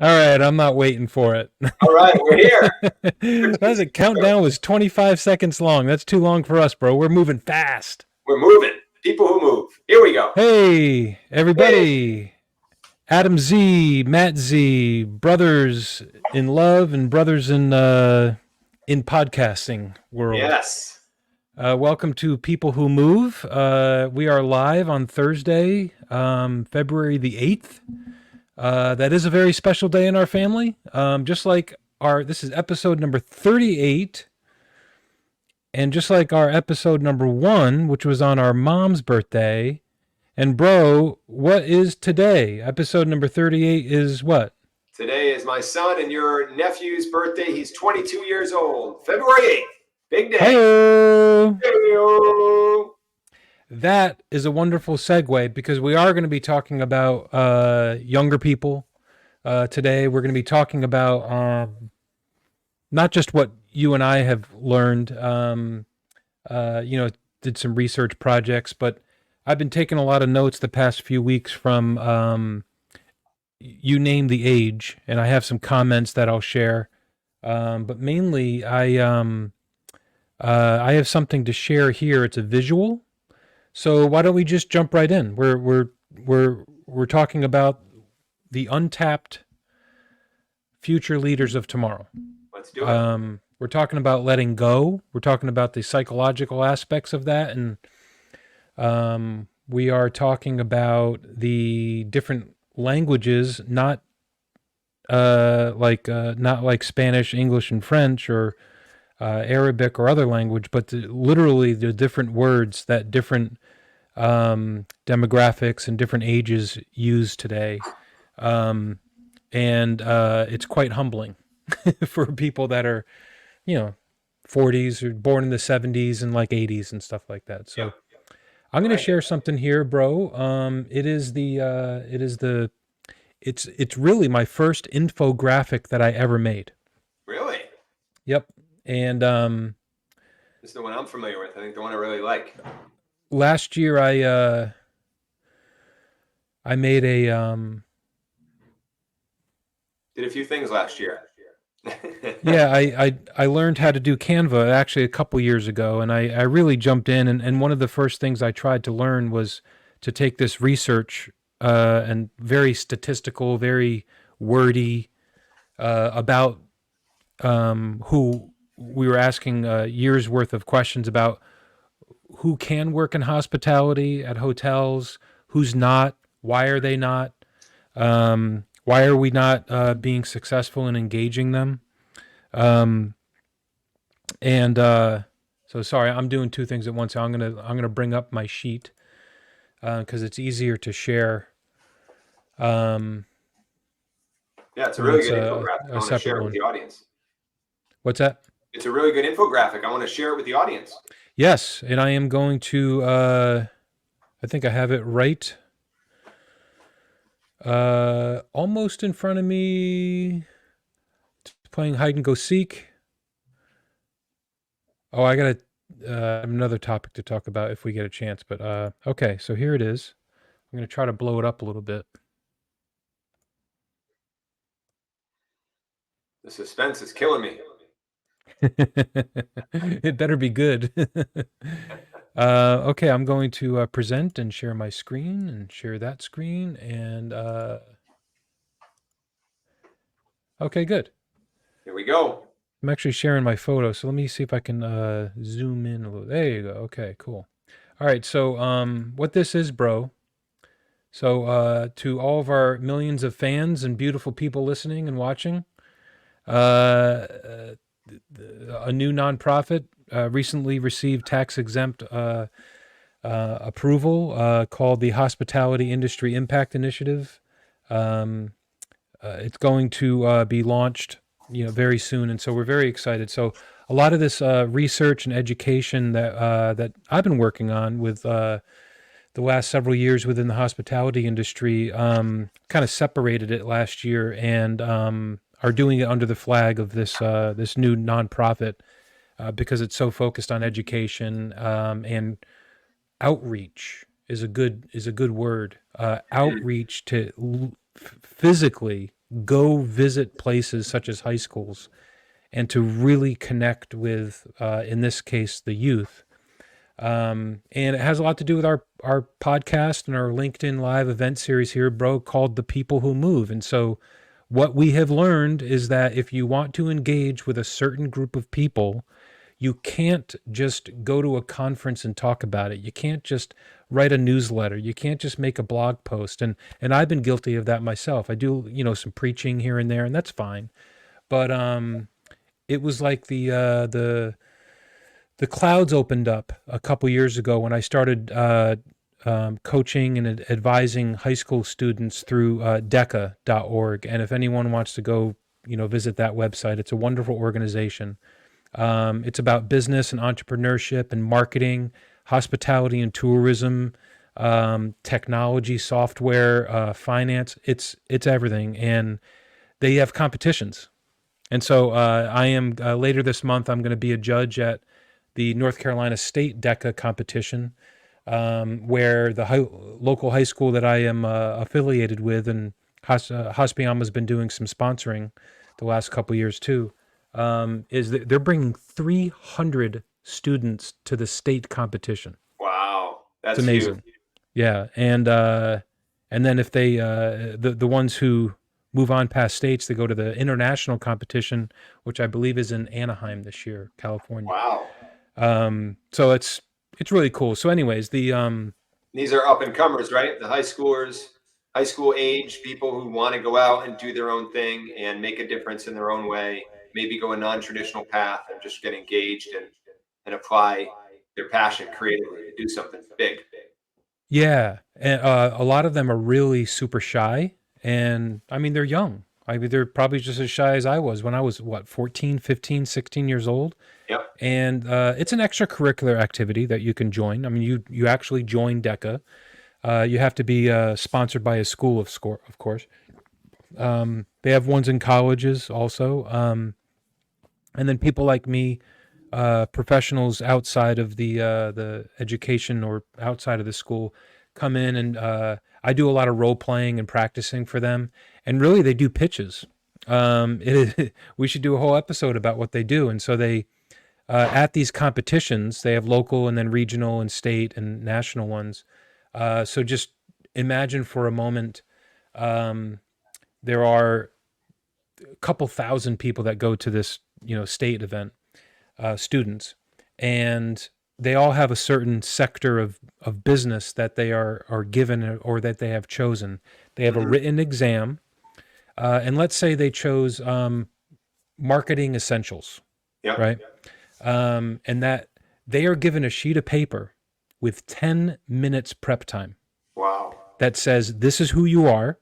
All right, I'm not waiting for it. All right, we're here. The countdown was 25 seconds long. That's too long for us, bro. We're moving fast. We're moving. People who move. Here we go. Hey, Hey. everybody. Adam Z, Matt Z, brothers in love and brothers in podcasting world. Yes. Welcome to People Who Move. We are live on Thursday, February the 8th. That is a very special day in our family. Just like this is episode number 38. And just like our episode number 1, which was on our mom's birthday. And bro, what is today? Episode number 38 is what? Today is my son and your nephew's birthday. He's 22 years old. February 8th. Big day. Hello. Hey-o. That is a wonderful segue because we are going to be talking about younger people today. We're going to be talking about not just what you and I have learned, did some research projects, but I've been taking a lot of notes the past few weeks from you name the age, and I have some comments that I'll share. But mainly, I have something to share here. It's a visual. So why don't we just jump right in? We're talking about the untapped future leaders of tomorrow. Let's do it. We're talking about letting go. We're talking about the psychological aspects of that, and we are talking about the different languages, not like Spanish, English, and French, or Arabic or other language, but literally the different words that different demographics and different ages use today. And it's quite humbling for people that are, 40s or born in the 70s and like 80s and stuff like that. So Yep. I'm going to Right. share something here, bro. It's really my first infographic that I ever made. Really? Yep. And This is the one I'm familiar with. I think the one I really like. last year I made a Did a few things last year. yeah, I learned how to do Canva actually a couple years ago, and I really jumped in, and one of the first things I tried to learn was to take this research and very statistical, very wordy about who we were asking years worth of questions about who can work in hospitality at hotels, who's not, why are they not, why are we not being successful in engaging them? Um, and so sorry, I'm doing two things at once. So I'm gonna bring up my sheet because it's easier to share. Um, Yeah, it's a when really it's good infographic. I a want to separate share it with one. the audience. What's that? It's a really good infographic. I want to share it with the audience. Yes, and I am going to. I think I have it right. Almost in front of me. Playing hide and go seek. Oh, I got another topic to talk about if we get a chance. But okay, so here it is. I'm going to try to blow it up a little bit. The suspense is killing me. It better be good. Okay, I'm going to present and share my screen and share that screen. And okay, good. Here we go. I'm actually sharing my photo. So let me see if I can zoom in a little. There you go. Okay, cool. All right, so what this is, bro. So to all of our millions of fans and beautiful people listening and watching, a new nonprofit recently received tax exempt approval called the Hospitality Industry Impact Initiative. It's going to be launched, very soon, and so we're very excited. So a lot of this research and education that I've been working on with the last several years within the hospitality industry, kind of separated it last year and are doing it under the flag of this new nonprofit because it's so focused on education and outreach is a good word. Outreach to physically go visit places such as high schools and to really connect with, in this case, the youth. And it has a lot to do with our podcast and our LinkedIn Live event series here, bro, called The People Who Move. And so what we have learned is that if you want to engage with a certain group of people, you can't just go to a conference and talk about it. You can't just write a newsletter. You can't just make a blog post. And I've been guilty of that myself. I do, some preaching here and there, and that's fine. But it was like the clouds opened up a couple years ago when I started coaching and advising high school students through DECA.org. And if anyone wants to go, visit that website, it's a wonderful organization. It's about business and entrepreneurship and marketing, hospitality and tourism, technology, software, finance. It's everything, and they have competitions. And so I am later this month. I'm going to be a judge at the North Carolina State DECA competition, where the local high school that I am affiliated with, and Hospiamo has been doing some sponsoring the last couple years too. Is that they're bringing 300 students to the state competition. Wow, that's It's amazing. huge. Yeah, and then if they the ones who move on past states, they go to the international competition, which I believe is in Anaheim this year, California. Wow. So it's really cool. So anyways, These are up and comers, right? The high schoolers, high school age people who want to go out and do their own thing and make a difference in their own way, maybe go a non-traditional path and just get engaged and apply their passion creatively to do something big. yeah, and a lot of them are really super shy, and I mean they're young. I mean they're probably just as shy as I was when I was 14, 15, 16 years old. Yep. And it's an extracurricular activity that you can join. I mean, you actually join DECA. You have to be sponsored by a school, of course. They have ones in colleges also. And then people like me, professionals outside of the education or outside of the school, come in, and I do a lot of role playing and practicing for them. And really, they do pitches. We should do a whole episode about what they do. And so they at these competitions, they have local and then regional and state and national ones. So just imagine for a moment, there are a couple thousand people that go to this, state event, students, and they all have a certain sector of business that they are given or that they have chosen. They have a written exam, and let's say they chose marketing essentials, Yep. right? And that they are given a sheet of paper with 10 minutes prep time Wow. that says, this is who you are.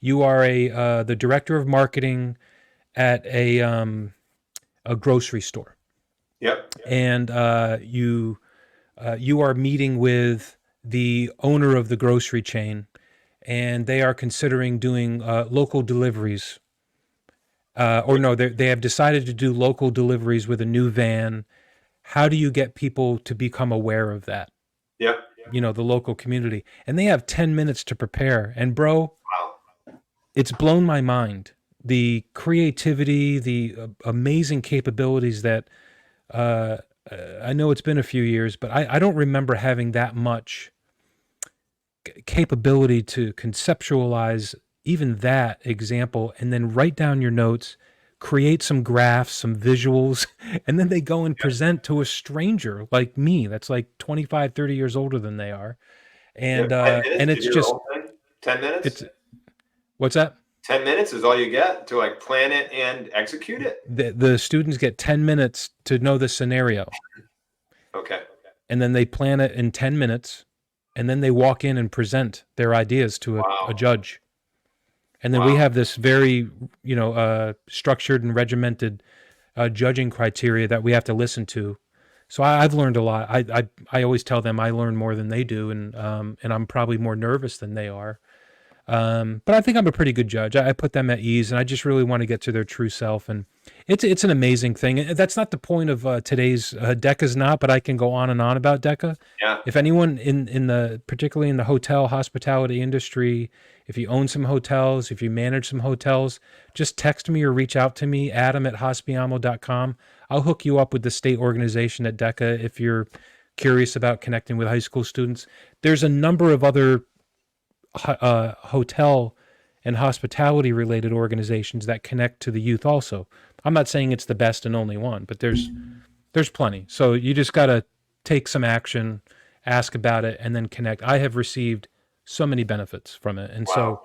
You are the director of marketing at a grocery store. Yep. And you are meeting with the owner of the grocery chain, and they are considering doing local deliveries. Or no, they have decided to do local deliveries with a new van. How do you get people to become aware of that? Yep. The local community. And they have 10 minutes to prepare. And bro, Wow. it's blown my mind. The creativity, the amazing capabilities that I know it's been a few years, but I don't remember having that much capability to conceptualize even that example, and then write down your notes, create some graphs, some visuals, and then they go and present to a stranger like me that's like 25, 30 years older than they are. And 10 minutes and to it's do the just, whole thing? 10 minutes? it's, what's that? 10 minutes is all you get to like plan it and execute it? The students get 10 minutes to know the scenario, Okay. and then they plan it in 10 minutes, and then they walk in and present their ideas to Wow. a judge. And then we Wow. have this very, structured and regimented judging criteria that we have to listen to. So I've learned a lot. I always tell them I learn more than they do, and I'm probably more nervous than they are. But I think I'm a pretty good judge. I put them at ease, and I just really want to get to their true self. And It's an amazing thing. That's not the point of today's DECA's not, but I can go on and on about DECA. Yeah. If anyone in the particularly in the hotel hospitality industry, if you own some hotels, if you manage some hotels, just text me or reach out to me, adam@hospiamo.com. I'll hook you up with the state organization at DECA if you're curious about connecting with high school students. There's a number of other hotel and hospitality related organizations that connect to the youth also. I'm not saying it's the best and only one, but there's plenty. So you just got to take some action, ask about it, and then connect. I have received so many benefits from it. And Wow.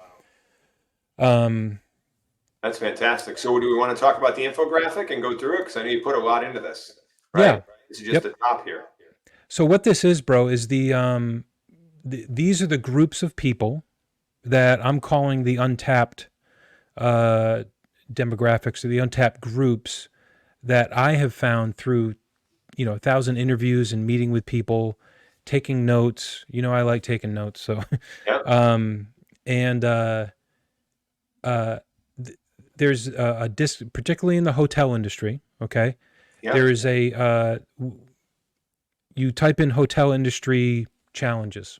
That's fantastic. So do we want to talk about the infographic and go through it? Because I know you put a lot into this, right? Yeah. This is just the top here. So what this is, bro, is these are the groups of people that I'm calling the untapped demographics, or the untapped groups that I have found through, 1,000 interviews and meeting with people, taking notes. I like taking notes. So, Yeah. and there's particularly in the hotel industry. Okay. Yeah. There is you type in hotel industry challenges.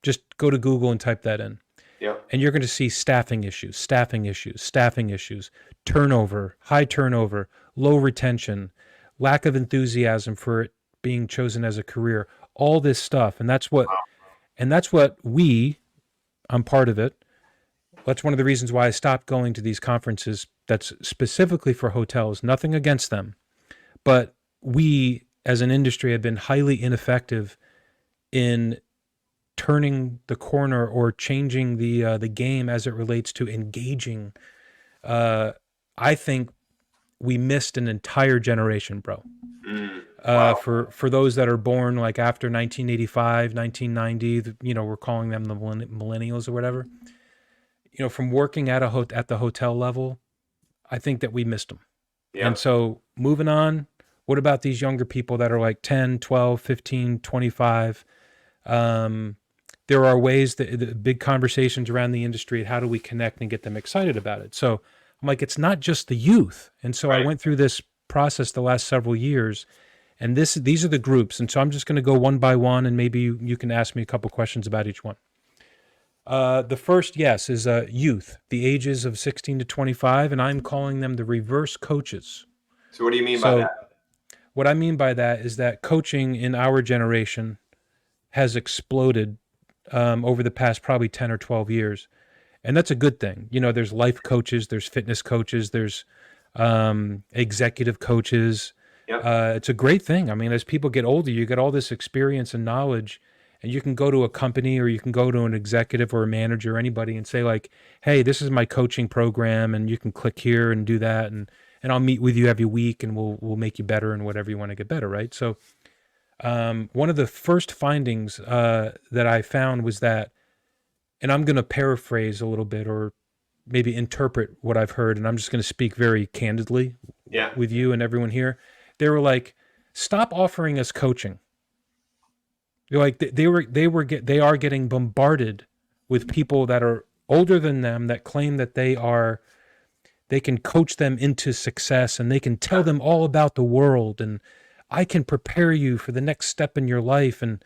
Just go to Google and type that in. Yeah. And you're going to see staffing issues, turnover, high turnover, low retention, lack of enthusiasm for it being chosen as a career, all this stuff. And that's what I'm part of it. That's one of the reasons why I stopped going to these conferences that's specifically for hotels. Nothing against them. But we as an industry have been highly ineffective in turning the corner or changing the game as it relates to engaging. I think we missed an entire generation, bro. Wow. For those that are born like after 1985, 1990, we're calling them the millennials or whatever. From working at the hotel level, I think that we missed them. Yeah. And so moving on, what about these younger people that are like 10, 12, 15, 25? There are ways that the big conversations around the industry, how do we connect and get them excited about it? So I'm like, it's not just the youth. And so Right. I went through this process the last several years, and these are the groups. And so I'm just going to go one by one, and maybe you can ask me a couple questions about each one. The first, yes, is youth, the ages of 16 to 25, and I'm calling them the reverse coaches. So what do you mean by that? What I mean by that is that coaching in our generation has exploded over the past probably 10 or 12 years. And that's a good thing. There's life coaches, there's fitness coaches, there's executive coaches. Yep. It's a great thing. I mean, as people get older, you get all this experience and knowledge, and you can go to a company or you can go to an executive or a manager or anybody and say like, hey, this is my coaching program, and you can click here and do that. And I'll meet with you every week, and we'll make you better and whatever you want to get better. Right. So one of the first findings that I found was that, and I'm going to paraphrase a little bit or maybe interpret what I've heard, and I'm just going to speak very candidly with you and everyone here. They were like, stop offering us coaching. They're like, they are getting bombarded with people that are older than them that claim that they can coach them into success, and they can tell them all about the world, and I can prepare you for the next step in your life. And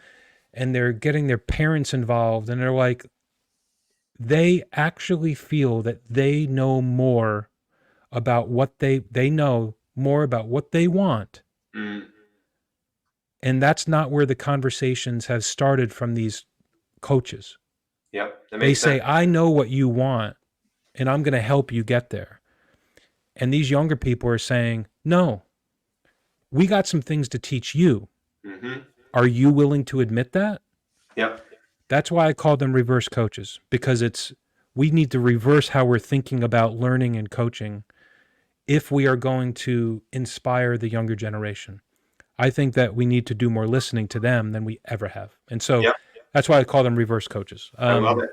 they're getting their parents involved, and they're like, they actually feel that they know more about what they know more about what they want. And that's not where the conversations have started from these coaches. Yep. They say, I know what you want, and I'm going to help you get there. And these younger people are saying, no, we got some things to teach you. Mm-hmm. Are you willing to admit that? Yep. That's why I call them reverse coaches, because we need to reverse how we're thinking about learning and coaching if we are going to inspire the younger generation. I think that we need to do more listening to them than we ever have. And so that's why I call them reverse coaches. I love it.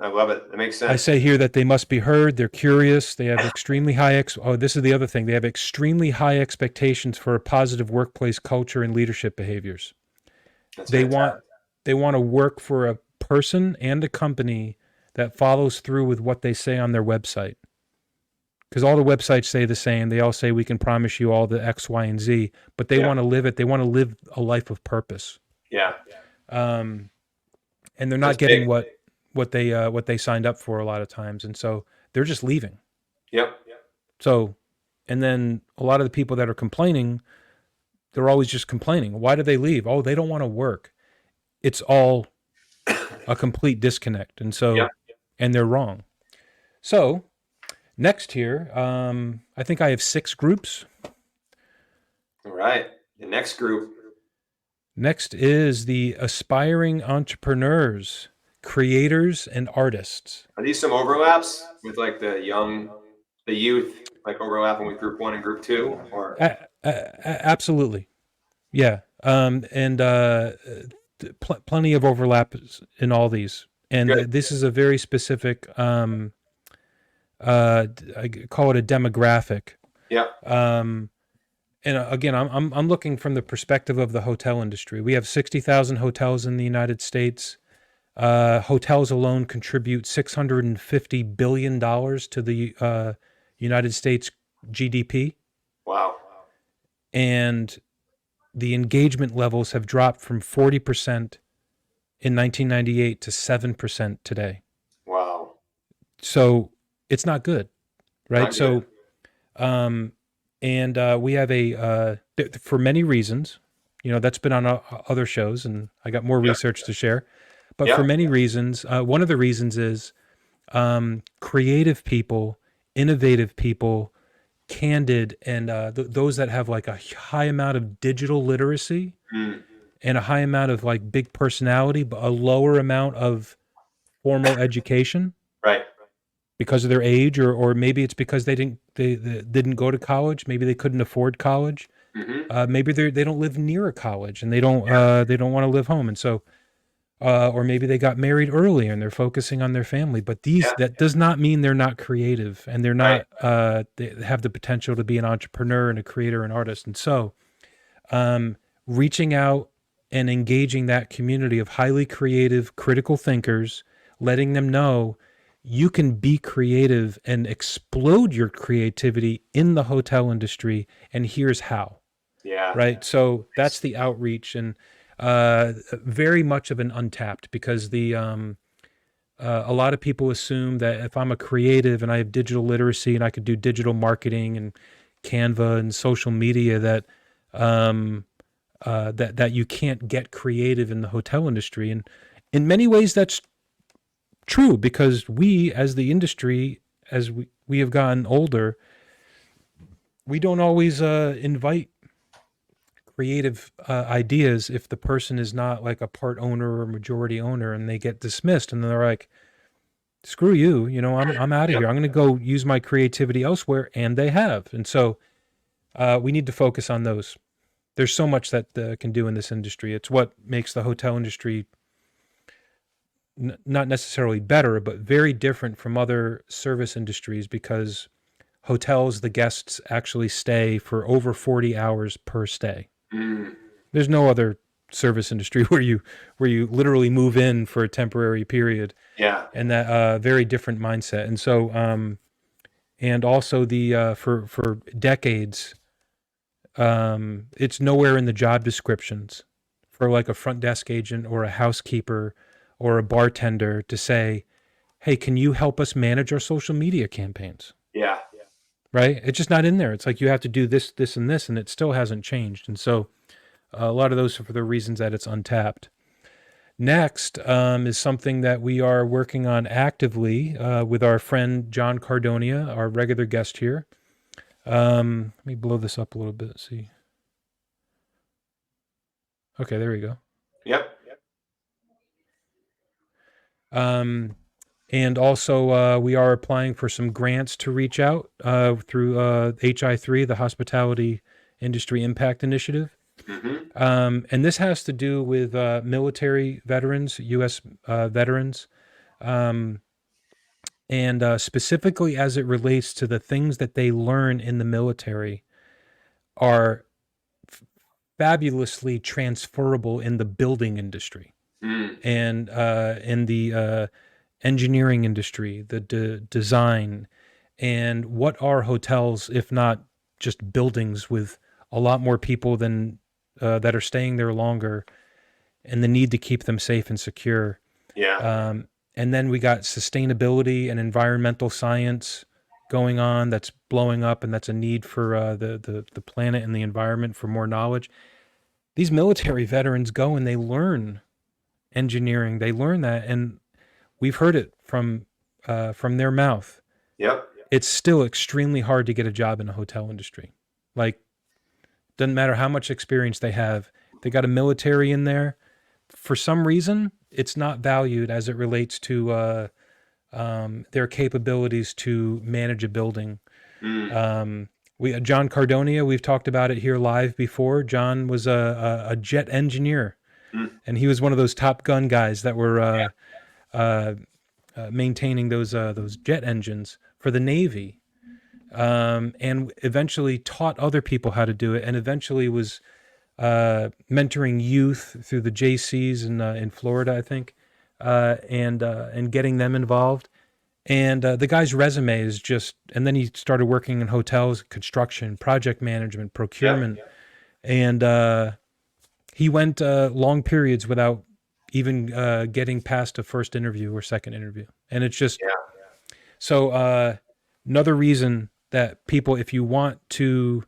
That makes sense. I say here that they must be heard. They're curious. They have extremely high this is the other thing. They have extremely high expectations for a positive workplace culture and leadership behaviors. They want to work for a person and a company that follows through with what they say on their website. because all the websites say the same. They all say we can promise you all the X, Y, and Z, but they want to live it. They want to live a life of purpose. Yeah. And they're That's not getting big. what they signed up for a lot of times, and so they're just leaving. Yep. So, and then a lot of the people that are complaining, they're always just complaining. Why do they leave? Oh, they don't want to work. It's all a complete disconnect, and so, Yep. and they're wrong. So, next here, I think I have 6 groups. All right. The next group. Next is the aspiring entrepreneurs, creators, and artists. Are these some overlaps with like the youth, like overlapping with group 1 and group 2, or? Absolutely. Yeah. And plenty of overlap in all these. And this is a very specific, I call it a demographic. Yeah. And again, I'm looking from the perspective of the hotel industry. We have 60,000 hotels in the United States. Hotels alone contribute $650 billion to the United States GDP. Wow. And the engagement levels have dropped from 40% in 1998 to 7% today. Wow. So it's not good, right? Not good. So, and we have for many reasons, that's been on other shows, and I got more research to share. But for many reasons, one of the reasons is creative people, innovative people, candid, and those that have like a high amount of digital literacy and a high amount of like big personality, but a lower amount of formal education. Right. Because of their age, or maybe it's because they didn't go to college. Maybe they couldn't afford college. Maybe they don't live near a college and they don't want to live home, and so or maybe they got married early and they're focusing on their family. But that does not mean they're not creative, and they're not they have the potential to be an entrepreneur and a creator and artist. And so reaching out and engaging that community of highly creative, critical thinkers, letting them know you can be creative and explode your creativity in the hotel industry, and here's how. Yeah. Right. So that's the outreach, and very much of an untapped, because a lot of people assume that if I'm a creative and I have digital literacy and I could do digital marketing and Canva and social media, that that you can't get creative in the hotel industry. And in many ways, that's true, because we, as the industry, as we have gotten older, we don't always invite creative ideas if the person is not like a part owner or majority owner, and they get dismissed, and they're like, screw you, I'm out of here. I'm going to go use my creativity elsewhere. And they have. And so we need to focus on those. There's so much that can do in this industry. It's what makes the hotel industry not necessarily better, but very different from other service industries, because hotels, the guests actually stay for over 40 hours per stay. There's no other service industry where you literally move in for a temporary period. Yeah. And that very different mindset. And so and also the for decades, it's nowhere in the job descriptions for like a front desk agent or a housekeeper or a bartender to say, hey, can you help us manage our social media campaigns? Yeah. Right? It's just not in there. It's like you have to do this, this, and this, and it still hasn't changed. And so a lot of those are for the reasons that it's untapped. Next is something that we are working on actively with our friend John Cardonia, our regular guest here. Let me blow this up a little bit. See. Okay, there we go. Yep. And also, we are applying for some grants to reach out through HI3, the Hospitality Industry Impact Initiative. And this has to do with military veterans, U.S. Veterans, and specifically as it relates to the things that they learn in the military are fabulously transferable in the building industry and in the engineering industry, the design, And what are hotels if not just buildings with a lot more people than that are staying there longer, and the need to keep them safe and secure. Yeah. And then we got sustainability and environmental science going on that's blowing up, and that's a need for the planet and the environment for more knowledge. These military veterans go and they learn engineering. They learn that, and we've heard it from their mouth. Yep. It's still extremely hard to get a job in the hotel industry. Like, doesn't matter how much experience they have. They got a military in there. For some reason, it's not valued as it relates to their capabilities to manage a building. We John Cardonia, we've talked about it here live before. John was a jet engineer, and he was one of those Top Gun guys that were maintaining those jet engines for the Navy, and eventually taught other people how to do it, and eventually was mentoring youth through the JCs in Florida, I think, and getting them involved. And the guy's resume is just, and then he started working in hotels, construction, project management, procurement, and he went long periods without even getting past a first interview or second interview. And it's just, so another reason that people, if you want to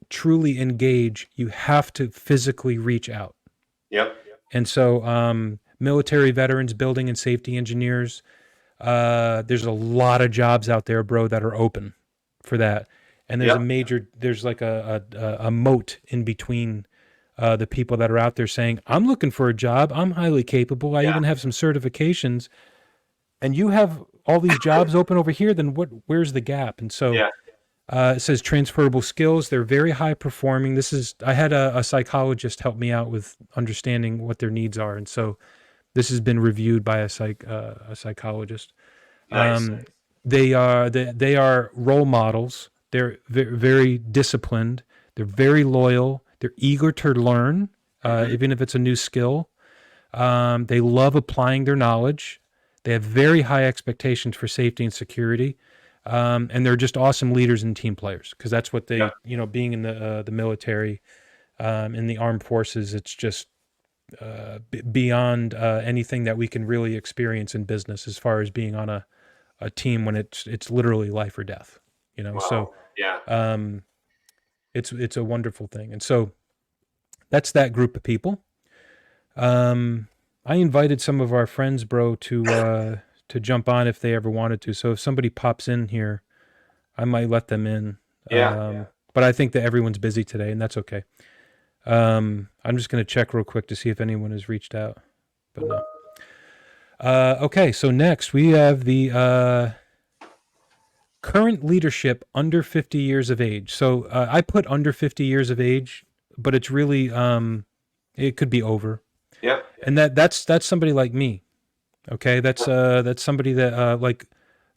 truly engage, you have to physically reach out. Yep. And so military veterans, building and safety engineers, there's a lot of jobs out there, bro, that are open for that. And there's there's like a moat in between the people that are out there saying, I'm looking for a job. I'm highly capable. I even have some certifications. And you have all these jobs open over here. Then where's the gap? And so it says transferable skills. They're very high performing. I had a psychologist help me out with understanding what their needs are. And so this has been reviewed by a psychologist. Nice. They are role models. They're very disciplined. They're very loyal. They're eager to learn, even if it's a new skill. They love applying their knowledge. They have very high expectations for safety and security. And they're just awesome leaders and team players, because that's what they, being in the military, in the armed forces, it's just beyond anything that we can really experience in business as far as being on a team when it's literally life or death, Wow. So it's a wonderful thing. And so that's that group of people. I invited some of our friends, bro, to jump on if they ever wanted to. So if somebody pops in here, I might let them in. But I think that everyone's busy today, and that's okay. I'm just going to check real quick to see if anyone has reached out, but no. Okay, so next we have the current leadership under 50 years of age. So I put under 50 years of age, but it's really it could be over. Yeah. And that's somebody like me. Okay, that's somebody that like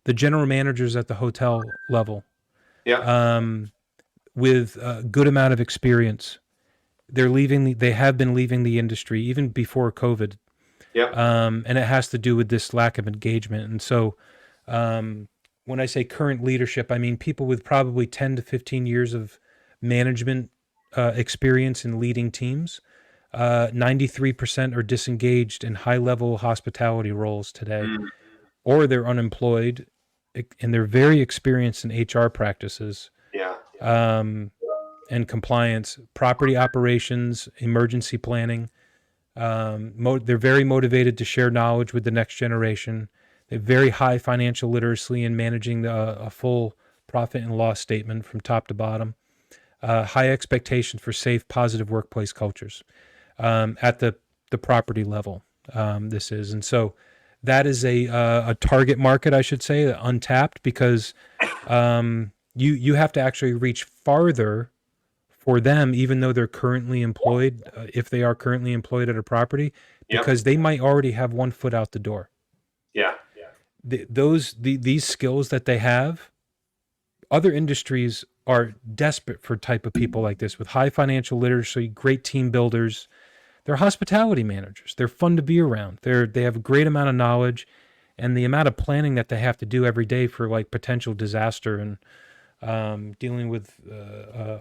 the general managers at the hotel level. Yeah. With a good amount of experience. They have been leaving the industry even before COVID. Yep. And it has to do with this lack of engagement. And so when I say current leadership, I mean people with probably 10 to 15 years of management experience in leading teams. 93% are disengaged in high-level hospitality roles today, or they're unemployed, and they're very experienced in HR practices. And compliance, property operations, emergency planning. They're very motivated to share knowledge with the next generation. They have very high financial literacy in managing a full profit and loss statement from top to bottom. High expectations for safe, positive workplace cultures at the property level. This is, and so that is a target market, I should say, untapped, because you have to actually reach farther for them, even though they're currently employed, if they are currently employed at a property, because they might already have one foot out the door. These skills that they have, other industries are desperate for type of people like this with high financial literacy, great team builders. They're hospitality managers. They're fun to be around. They have a great amount of knowledge, and the amount of planning that they have to do every day for like potential disaster and dealing with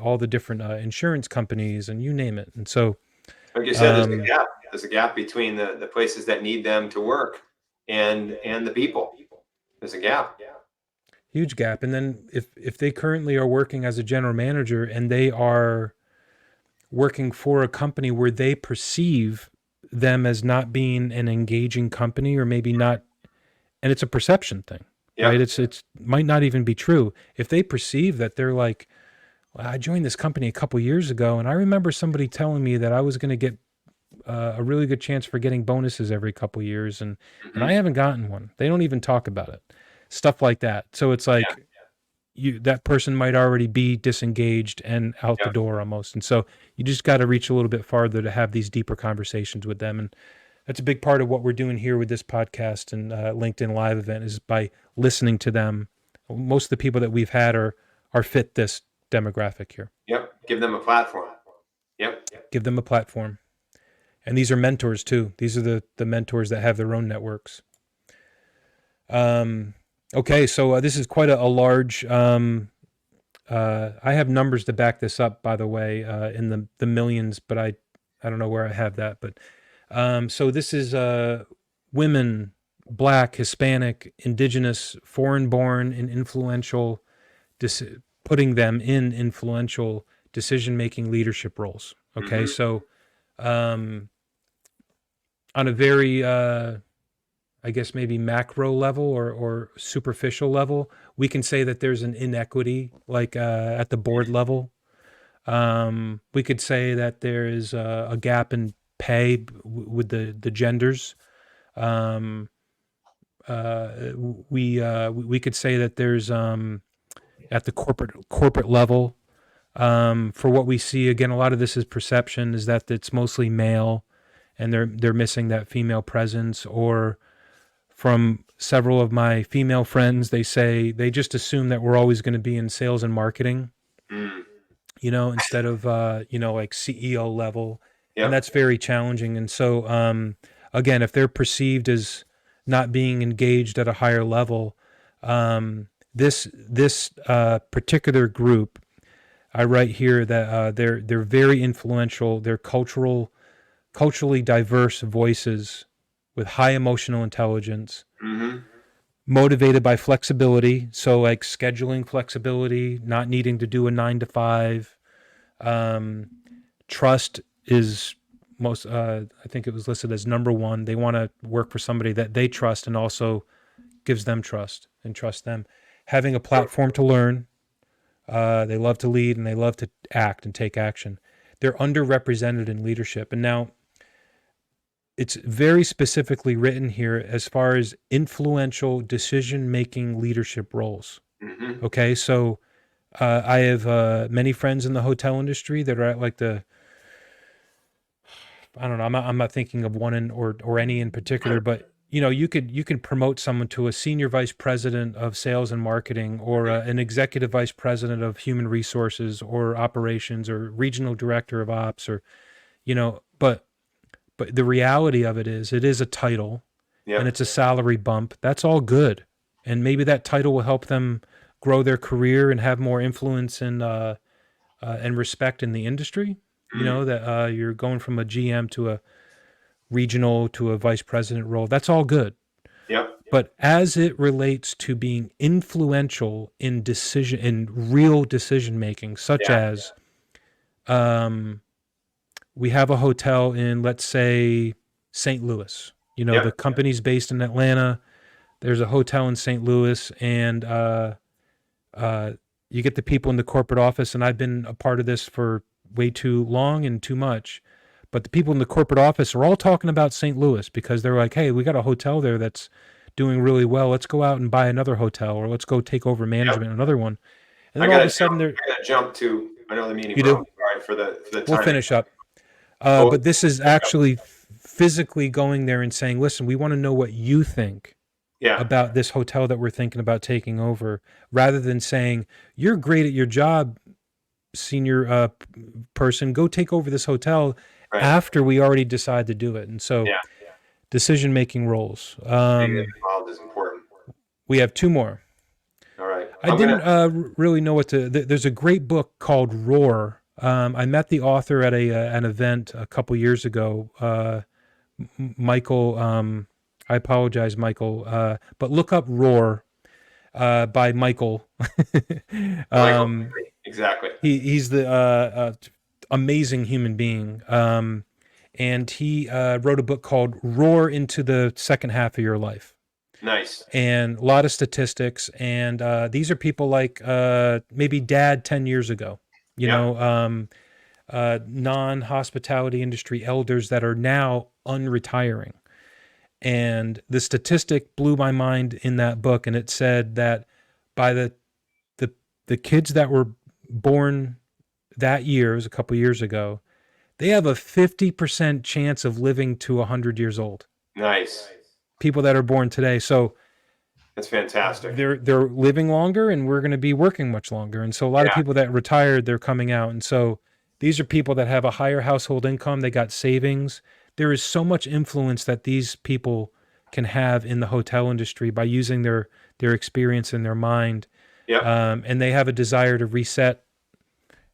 all the different insurance companies and you name it. And so, Like you said, there's a gap. There's a gap between the places that need them to work and the people. There's a gap. huge gap. And then if they currently are working as a general manager and they are working for a company where they perceive them as not being an engaging company, or maybe not, and it's a perception thing, right? Yep. It's might not even be true. If they perceive that they're like, well, I joined this company a couple years ago, and I remember somebody telling me that I was going to get a really good chance for getting bonuses every couple years, and I haven't gotten one. They don't even talk about it, stuff like that. So it's like that person might already be disengaged and out the door almost, and so you just got to reach a little bit farther to have these deeper conversations with them. And that's a big part of what we're doing here with this podcast and LinkedIn Live event, is by listening to them. Most of the people that we've had are fit this demographic here. Yep. Give them a platform. Yep. Give them a platform. And these are mentors too. These are the mentors that have their own networks. Okay, so this is quite a large. I have numbers to back this up, by the way, in the millions, but I don't know where I have that. But so this is women, Black, Hispanic, Indigenous, foreign-born, and influential, putting them in influential decision-making leadership roles. Okay, so on a very, I guess maybe macro level or superficial level, we can say that there's an inequity, like at the board level. We could say that there is a gap in pay with the genders. We could say that there's at the corporate level. For what we see, again, a lot of this is perception, is that it's mostly male, and they're missing that female presence. Or from several of my female friends, they say they just assume that we're always going to be in sales and marketing, instead of like CEO level, and that's very challenging. And so again, if they're perceived as not being engaged at a higher level, this particular group, I write here that they're very influential. They're culturally diverse voices with high emotional intelligence, motivated by flexibility. So like scheduling flexibility, not needing to do a 9 to 5. Trust is most. I think it was listed as number one. They want to work for somebody that they trust and also gives them trust and trust them. Having a platform to learn. They love to lead and they love to act and take action. They're underrepresented in leadership. And now it's very specifically written here as far as influential decision-making leadership roles. Okay, so I have many friends in the hotel industry that are at like I don't know, I'm not thinking of one or any in particular, but you could promote someone to a senior vice president of sales and marketing, or an executive vice president of human resources or operations, or regional director of ops, or but the reality of it is a title, and it's a salary bump. That's all good, and maybe that title will help them grow their career and have more influence and respect in the industry. That you're going from a GM to a regional to a vice president role. That's all good. But as it relates to being influential in real decision making, such as we have a hotel in, let's say, St. Louis. The company's based in Atlanta. There's a hotel in St. Louis, and you get the people in the corporate office, and I've been a part of this for way too long and too much. But the people in the corporate office are all talking about St. Louis because they're like, hey, we got a hotel there that's doing really well. Let's go out and buy another hotel, or let's go take over management, another one. And then all of a sudden I got to jump to another meeting. You do? All right, for the time. We'll finish up. But this is actually physically going there and saying, listen, we want to know what you think about this hotel that we're thinking about taking over, rather than saying, you're great at your job, senior person, go take over this hotel after we already decide to do it. And so decision-making roles. Being involved is important. We have two more. All right. I didn't really know what to. There's a great book called Roar. I met the author at an event a couple years ago. Michael, I apologize, Michael, but look up Roar by Michael. Michael, exactly. He's the amazing human being. And he wrote a book called Roar into the Second Half of Your Life. Nice. And a lot of statistics. And these are people like maybe dad 10 years ago, you know, non-hospitality industry elders that are now unretiring. And the statistic blew my mind in that book. And it said that by the kids that were born that year, it was a couple years ago, they have a 50% chance of living to 100 years old. Nice. People that are born today. So that's fantastic. They're living longer, and we're going to be working much longer. And so a lot of people that retired, they're coming out. And so these are people that have a higher household income. They got savings. There is so much influence that these people can have in the hotel industry by using their experience and their mind. And they have a desire to reset.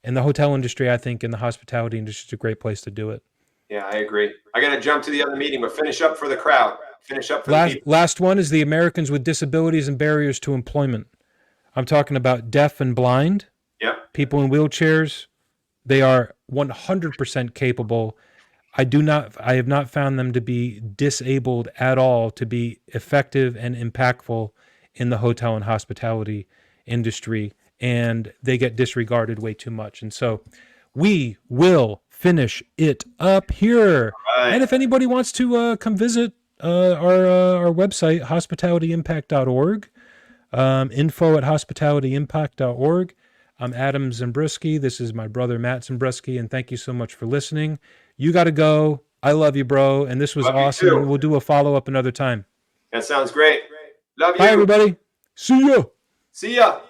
And the hotel industry, I think, and the hospitality industry is a great place to do it. Yeah, I agree. I got to jump to the other meeting, but finish up for the crowd. Finish up for the people. Last one is the Americans with Disabilities and Barriers to Employment. I'm talking about deaf and blind. Yep. People in wheelchairs. They are 100% capable. I have not found them to be disabled at all to be effective and impactful in the hotel and hospitality industry, and they get disregarded way too much. And so we will finish it up here. Right. And if anybody wants to come visit our website, hospitalityimpact.org, info@hospitalityimpact.org. I'm Adam Zembruski. This is my brother, Matt Zembruski, and thank you so much for listening. You got to go. I love you, bro. And this was awesome. And we'll do a follow-up another time. That sounds great. Love you. Bye, everybody. See ya. See ya.